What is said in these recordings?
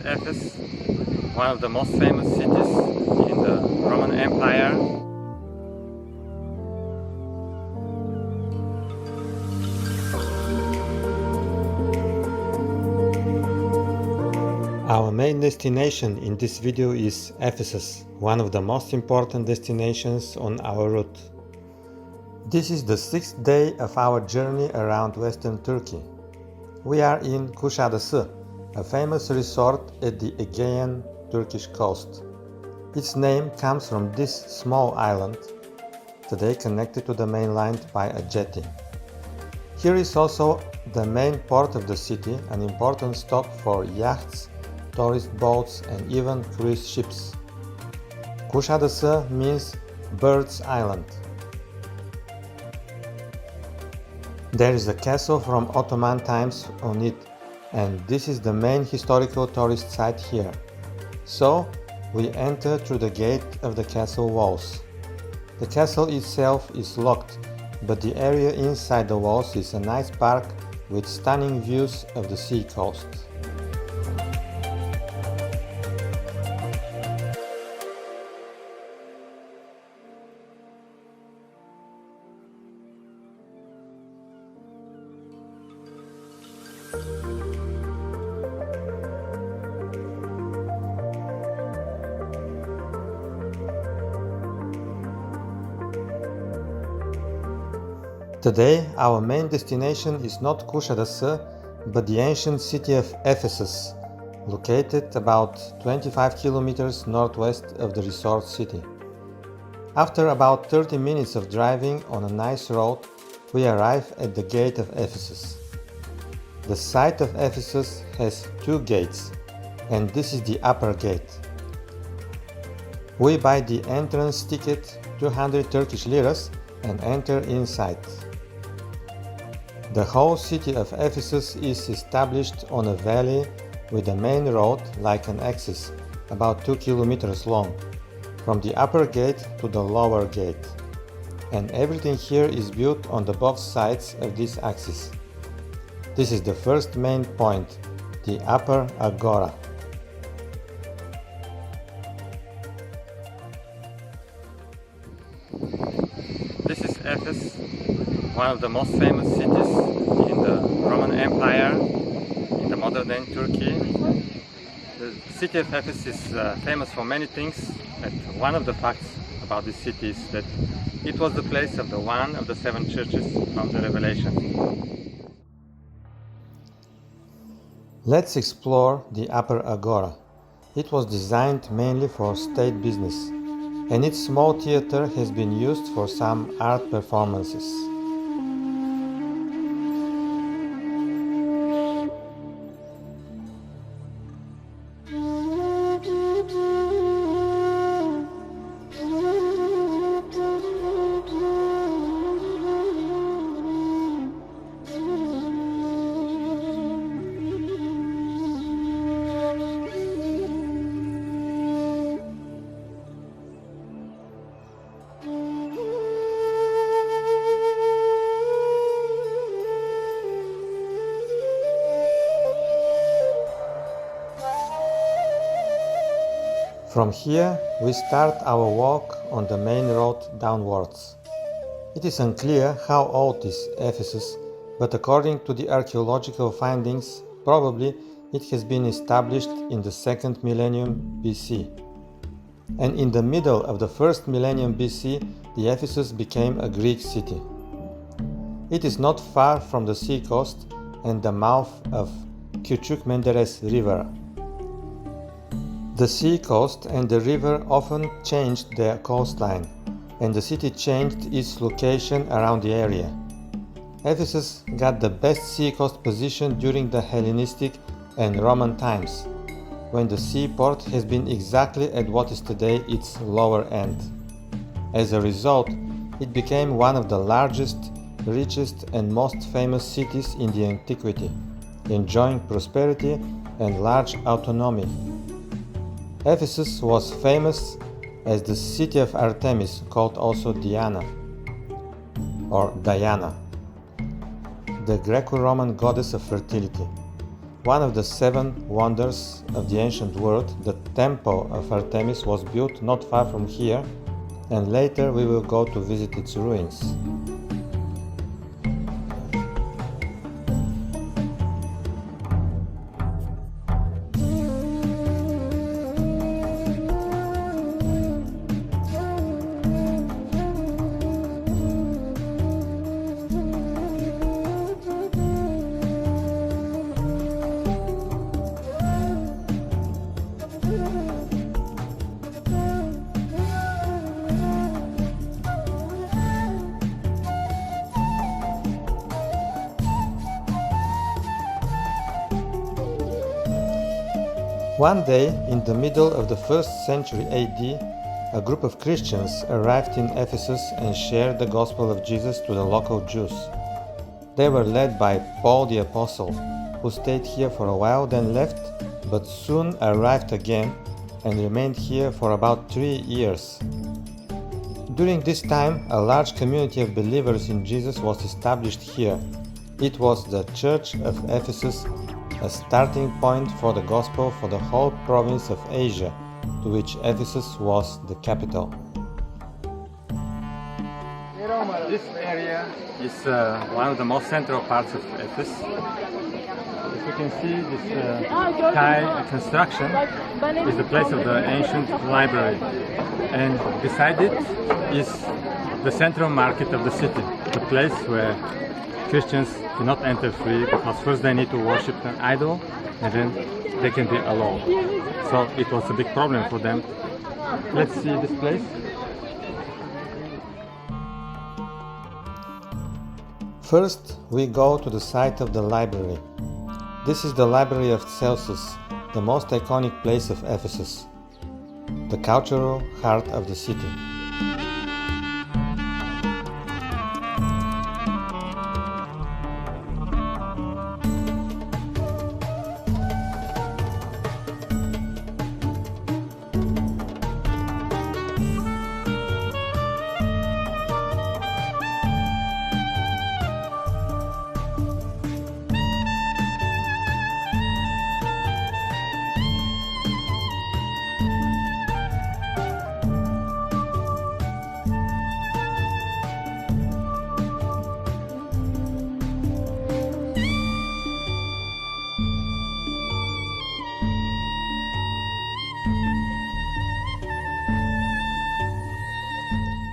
Ephesus, one of the most famous cities in the Roman Empire. Our main destination in this video is Ephesus, one of the most important destinations on our route. This is the 6th day of our journey around western Turkey. We are in Kuşadası, a famous resort at the Aegean Turkish coast. Its name comes from this small island, today connected to the mainland by a jetty. Here is also the main port of the city, an important stop for yachts, tourist boats and even cruise ships. Kuşadası means Bird's Island. There is a castle from Ottoman times on it, and this is the main historical tourist site here. So, we enter through the gate of the castle walls. The castle itself is locked, but the area inside the walls is a nice park with stunning views of the sea coast. Today, our main destination is not Kuşadası, but the ancient city of Ephesus, located about 25 kilometers northwest of the resort city. After about 30 minutes of driving on a nice road, we arrive at the gate of Ephesus. The site of Ephesus has two gates, and this is the upper gate. We buy the entrance ticket, 200 Turkish liras, and enter inside. The whole city of Ephesus is established on a valley with a main road like an axis, about 2 kilometers long, from the upper gate to the lower gate. And everything here is built on the both sides of this axis. This is the first main point, the upper agora. This is Ephesus, one of the most famous cities in the Roman Empire, in the modern-day Turkey. The city of Ephesus is famous for many things, but one of the facts about this city is that it was the place of one of the 7 churches from the Revelation. Let's explore the upper agora. It was designed mainly for state business, and its small theater has been used for some art performances. From here, we start our walk on the main road downwards. It is unclear how old is Ephesus, but according to the archaeological findings, probably it has been established in the 2nd millennium BC. And in the middle of the 1st millennium BC, the Ephesus became a Greek city. It is not far from the sea coast and the mouth of Küçük Menderes River. The sea coast and the river often changed their coastline, and the city changed its location around the area. Ephesus got the best seacoast position during the Hellenistic and Roman times, when the seaport has been exactly at what is today its lower end. As a result, it became one of the largest, richest and most famous cities in the antiquity, enjoying prosperity and large autonomy. Ephesus was famous as the city of Artemis, called also Diana, or Diana, the Greco-Roman goddess of fertility. One of the 7 wonders of the ancient world, the temple of Artemis, was built not far from here, and later we will go to visit its ruins. One day, in the middle of the 1st century AD, a group of Christians arrived in Ephesus and shared the gospel of Jesus to the local Jews. They were led by Paul the Apostle, who stayed here for a while, then left, but soon arrived again and remained here for about 3 years. During this time, a large community of believers in Jesus was established here. It was the Church of Ephesus, a starting point for the gospel for the whole province of Asia, to which Ephesus was the capital. This area is one of the most central parts of Ephesus. As you can see, this Thai construction is the place of the ancient library, and beside it is the central market of the city, the place where Christians cannot enter free because first they need to worship an idol and then they can be alone. So it was a big problem for them. Let's see this place. First, we go to the site of the library. This is the library of Selçuk, the most iconic place of Ephesus, the cultural heart of the city.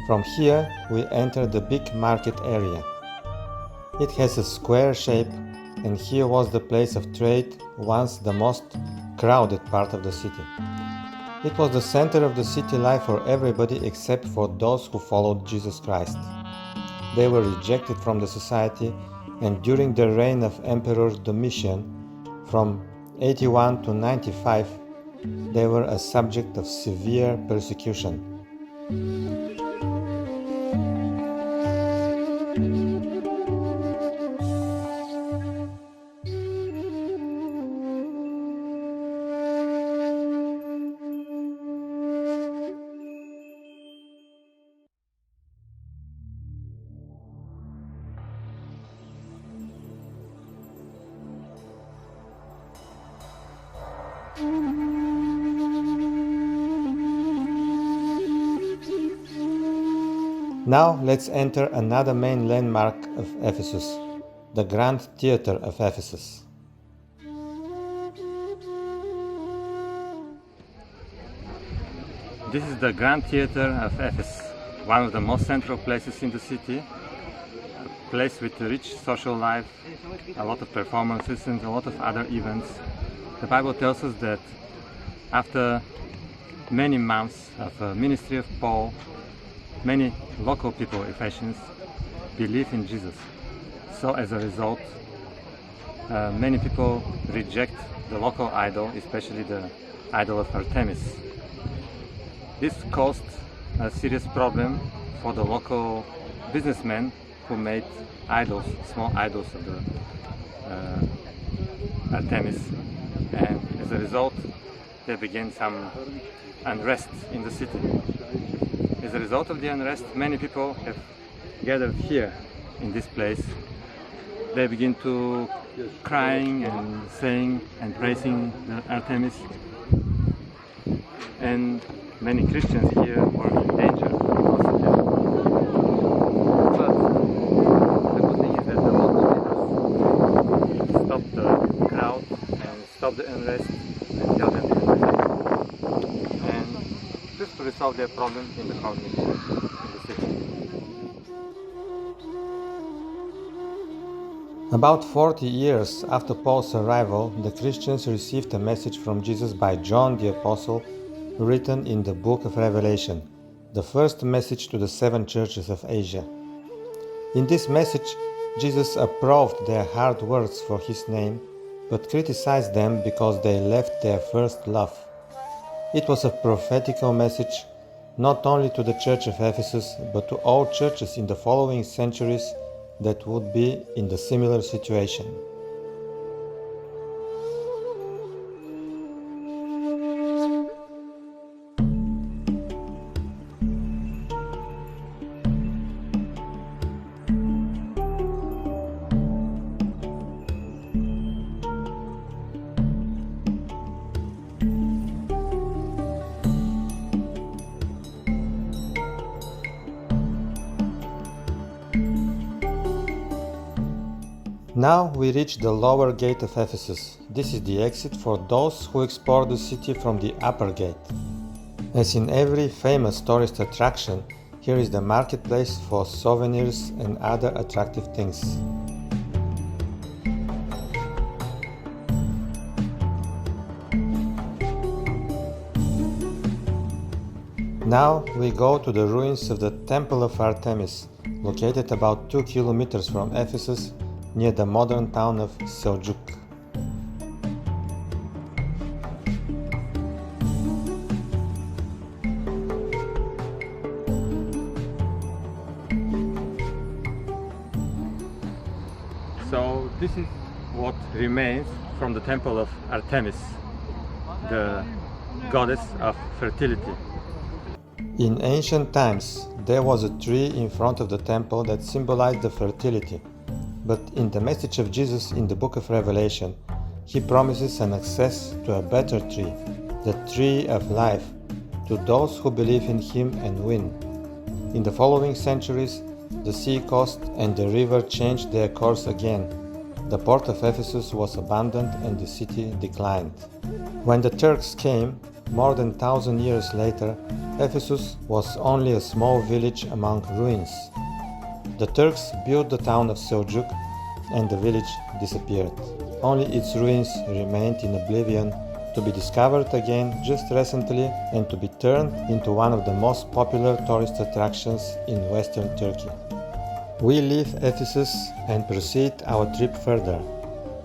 From here, we enter the big market area. It has a square shape, and here was the place of trade, once the most crowded part of the city. It was the center of the city life for everybody except for those who followed Jesus Christ. They were rejected from the society, and during the reign of Emperor Domitian, from 81 to 95, they were a subject of severe persecution. Now let's enter another main landmark of Ephesus, the Grand Theatre of Ephesus. This is the Grand Theatre of Ephesus, one of the most central places in the city, a place with a rich social life, a lot of performances and a lot of other events. The Bible tells us that after many months of ministry of Paul, many local people, Ephesians, believe in Jesus. So as a result, many people reject the local idol, especially the idol of Artemis. This caused a serious problem for the local businessmen who made idols, small idols of the Artemis, and as a result there began some unrest in the city. As a result of the unrest, many people have gathered here in this place they begin to crying and saying and praising the Artemis, and many Christians here were in danger because of this. But the good thing is that the local leaders stopped the crowd and stopped the unrest and held them in the and just to resolve their problem in the community, in the city. About 40 years after Paul's arrival, the Christians received a message from Jesus by John the Apostle, written in the book of Revelation, the first message to the 7 churches of Asia. In this message, Jesus approved their hard words for his name, but criticized them because they left their first love. It was a prophetical message not only to the church of Ephesus, but to all churches in the following centuries that would be in the similar situation. Now we reach the lower gate of Ephesus. This is the exit for those who explore the city from the upper gate. As in every famous tourist attraction, here is the marketplace for souvenirs and other attractive things. Now we go to the ruins of the Temple of Artemis, located about 2 kilometers from Ephesus, near the modern town of Selçuk. So this is what remains from the temple of Artemis, the goddess of fertility. In ancient times, there was a tree in front of the temple that symbolized the fertility. But in the message of Jesus in the book of Revelation, he promises an access to a better tree, the tree of life, to those who believe in him and win. In the following centuries, the sea coast and the river changed their course again. The port of Ephesus was abandoned and the city declined. When the Turks came, more than 1,000 years later, Ephesus was only a small village among ruins. The Turks built the town of Selçuk and the village disappeared. Only its ruins remained in oblivion, to be discovered again just recently and to be turned into one of the most popular tourist attractions in western Turkey. We leave Ephesus and proceed our trip further.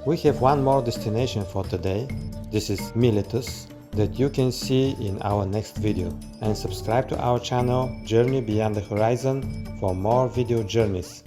We have one more destination for today. This is Miletus, that you can see in our next video, and subscribe to our channel Journey Beyond the Horizon for more video journeys.